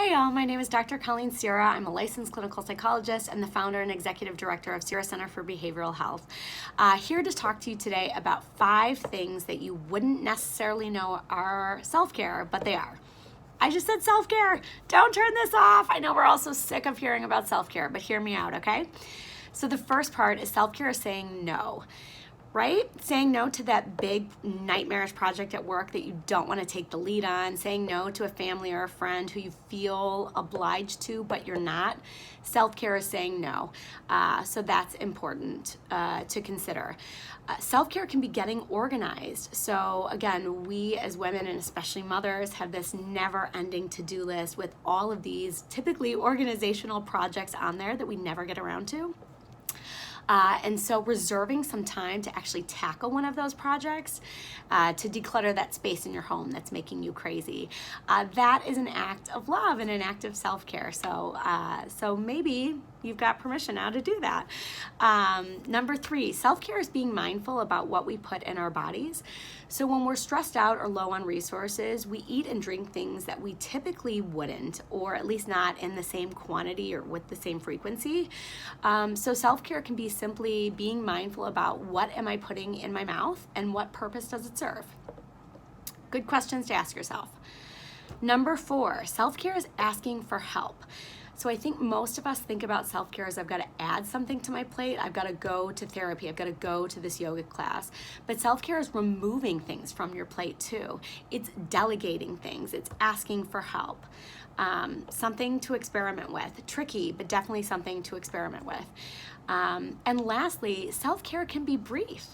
Hi y'all, my name is Dr. Colleen Cira. I'm a licensed clinical psychologist and the founder and executive director of Cira Center for Behavioral Health. Here to talk to you today about 5 things that you wouldn't necessarily know are self-care, but they are. I just said self-care. Don't turn this off. I know we're all so sick of hearing about self-care, but hear me out, okay? So the first part is self-care is saying no. Right? Saying no to that big nightmarish project at work that you don't want to take the lead on, saying no to a family or a friend who you feel obliged to, but you're not. Self-care is saying no. So that's important to consider. Self-care can be getting organized. So again, we as women and especially mothers have this never-ending to-do list with all of these typically organizational projects on there that we never get around to. And so reserving some time to actually tackle one of those projects, to declutter that space in your home that's making you crazy, that is an act of love and an act of self-care. So maybe you've got permission now to do that. Number 3, self-care is being mindful about what we put in our bodies. So when we're stressed out or low on resources, we eat and drink things that we typically wouldn't, or at least not in the same quantity or with the same frequency. So self-care can be simply being mindful about what am I putting in my mouth and what purpose does it serve? Good questions to ask yourself. Number 4, self-care is asking for help. So I think most of us think about self-care as I've got to add something to my plate. I've got to go to therapy. I've got to go to this yoga class. But self-care is removing things from your plate too. It's delegating things. It's asking for help. Something to experiment with. Tricky, but definitely something to experiment with. And lastly, self-care can be brief.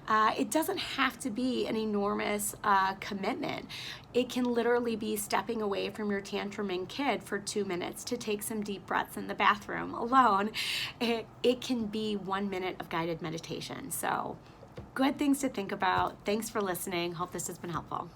It doesn't have to be an enormous commitment. It can literally be stepping away from your tantruming kid for 2 minutes to take some deep breaths in the bathroom alone. It can be 1 minute of guided meditation. So good things to think about. Thanks for listening. Hope this has been helpful.